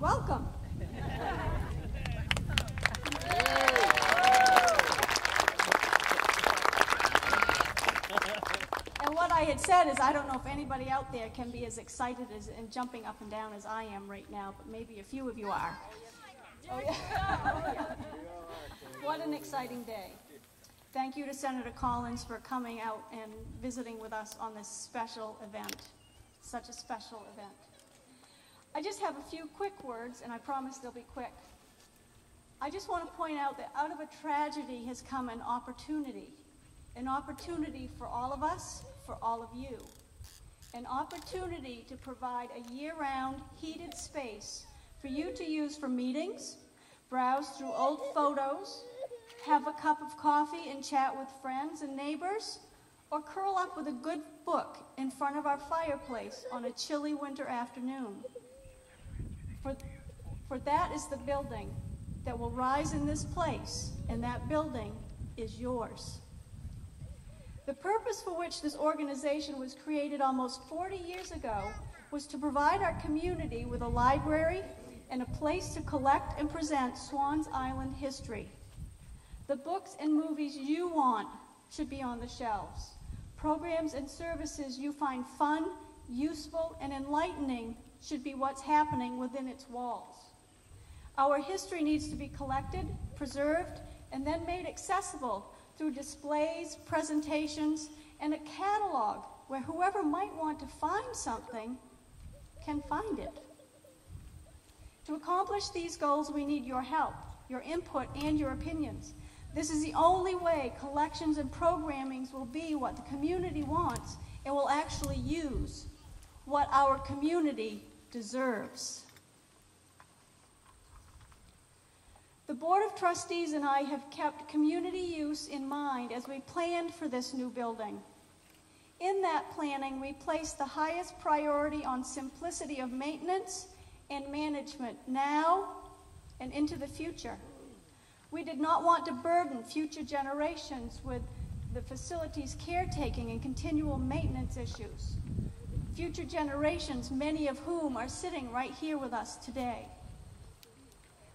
Welcome. And what I had said is, I don't know if anybody out there can be as excited and jumping up and down as I am right now, but maybe a few of you are. Oh, yeah. Oh, yeah. What an exciting day. Thank you to Senator Collins for coming out and visiting with us on this special event, such a special event. I just have a few quick words, and I promise they'll be quick. I just want to point out that out of a tragedy has come an opportunity for all of us, for all of you, an opportunity to provide a year-round heated space for you to use for meetings, browse through old photos, have a cup of coffee and chat with friends and neighbors, or curl up with a good book in front of our fireplace on a chilly winter afternoon. For that is the building that will rise in this place, and that building is yours. The purpose for which this organization was created almost 40 years ago was to provide our community with a library and a place to collect and present Swan's Island history. The books and movies you want should be on the shelves. Programs and services you find fun, useful, and enlightening should be what's happening within its walls. Our history needs to be collected, preserved, and then made accessible through displays, presentations, and a catalog where whoever might want to find something can find it. To accomplish these goals, we need your help, your input, and your opinions. This is the only way collections and programmings will be what the community wants and will actually use what our community deserves. The Board of Trustees and I have kept community use in mind as we planned for this new building. In that planning, we placed the highest priority on simplicity of maintenance and management now and into the future. We did not want to burden future generations with the facility's caretaking and continual maintenance issues. Future generations, many of whom are sitting right here with us today.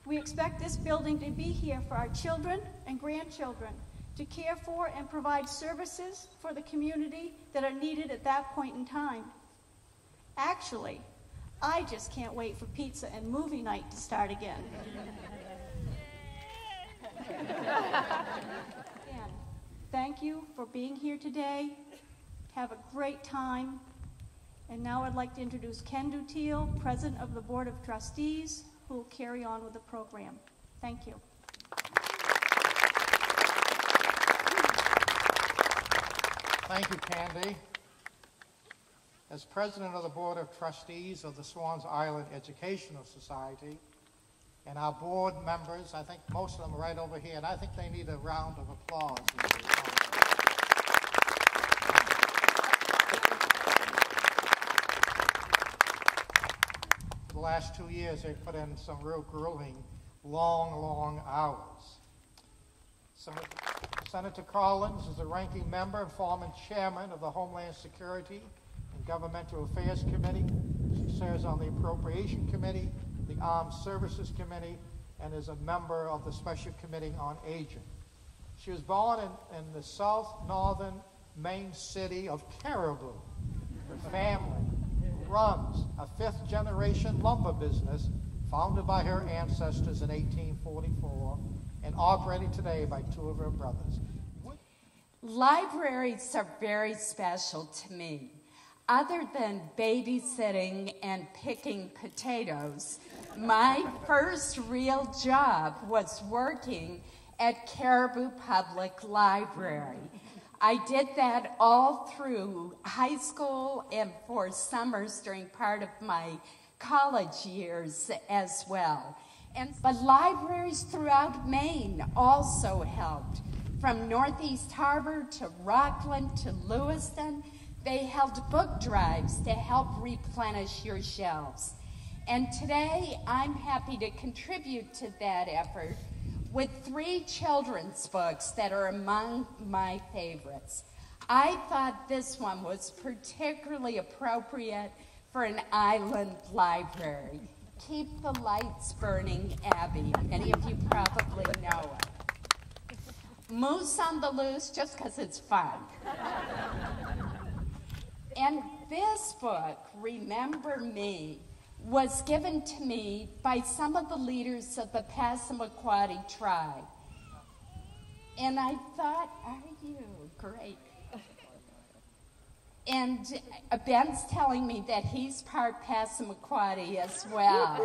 We expect this building to be here for our children and grandchildren, to care for and provide services for the community that are needed at that point in time. Actually, I just can't wait for pizza and movie night to start again. Again, thank you for being here today. Have a great time. And now I'd like to introduce Ken Dutiel, President of the Board of Trustees, who will carry on with the program. Thank you. Thank you, Candy. As President of the Board of Trustees of the Swans Island Educational Society, and our board members, I think most of them are right over here, and I think they need a round of applause. The last 2 years, they've put in some real grueling, long hours. Senator Collins is the ranking member and former chairman of the Homeland Security and Governmental Affairs Committee. She serves on the Appropriation Committee, the Armed Services Committee, and is a member of the Special Committee on Aging. She was born in the south-northern Maine city of Caribou. Her family runs a fifth-generation lumber business founded by her ancestors in 1844 and operated today by two of her brothers. Libraries are very special to me. Other than babysitting and picking potatoes, my first real job was working at Caribou Public Library. I did that all through high school and for summers during part of my college years as well. But libraries throughout Maine also helped. From Northeast Harbor to Rockland to Lewiston, they held book drives to help replenish your shelves. And today, I'm happy to contribute to that effort with 3 children's books that are among my favorites. I thought this one was particularly appropriate for an island library. Keep the Lights Burning Abbey. Many of you probably know it. Moose on the Loose, just because it's fun. And this book, Remember Me, was given to me by some of the leaders of the Passamaquoddy tribe. And I thought, are you? Great. And Ben's telling me that he's part Passamaquoddy as well.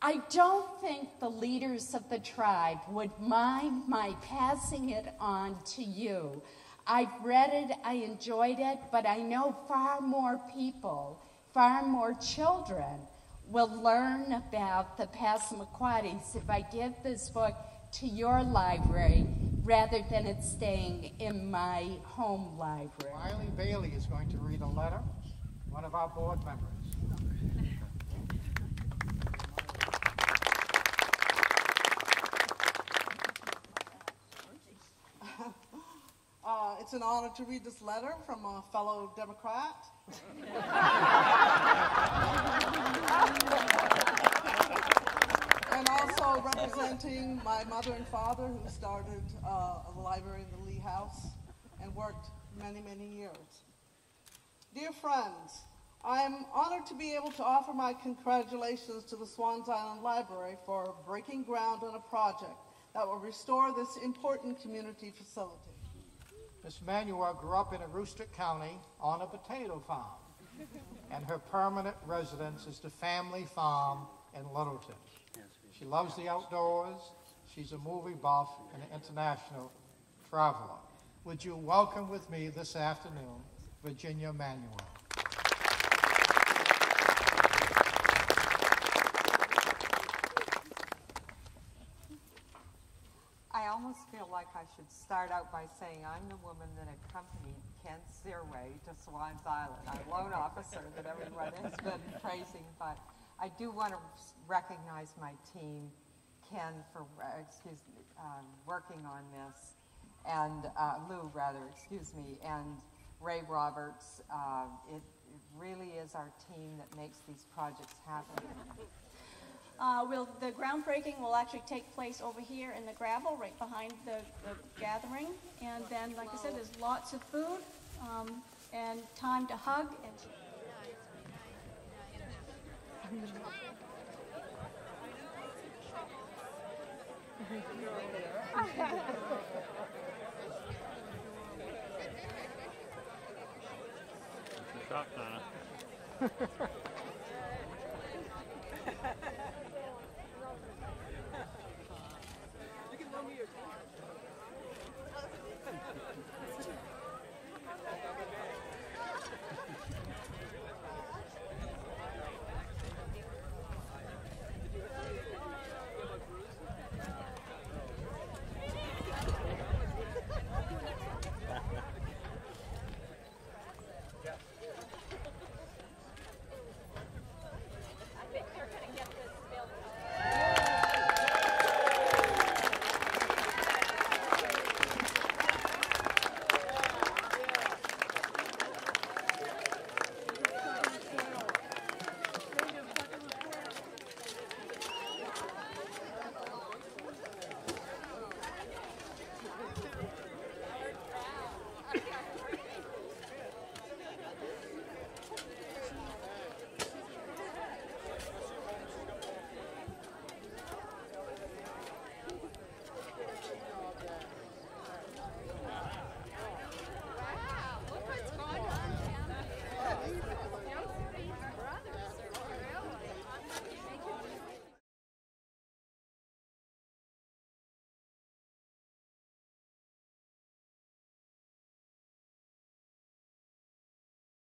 I don't think the leaders of the tribe would mind my passing it on to you. I've read it, I enjoyed it, but I know far more people, far more children will learn about the Passamaquoddies if I give this book to your library rather than it staying in my home library. Riley Bailey is going to read a letter, one of our board members. It's an honor to read this letter from a fellow Democrat. And also representing my mother and father who started a library in the Lee House and worked many, many years. Dear friends, I am honored to be able to offer my congratulations to the Swans Island Library for breaking ground on a project that will restore this important community facility. Miss Manuel grew up in Aroostook County on a potato farm, and her permanent residence is the family farm in Littleton. She loves the outdoors. She's a movie buff and an international traveler. Would you welcome with me this afternoon, Virginia Manuel? I almost feel like I should start out by saying I'm the woman that accompanied Ken Searway to Swans Island. I'm a loan officer that everyone has been praising, but I do want to recognize my team, Ken for, working on this, and Lou rather, and Ray Roberts. It really is our team that makes these projects happen. The groundbreaking will actually take place over here in the gravel, right behind the gathering. And then, like I said, there's lots of food and time to hug. Shot, Donna.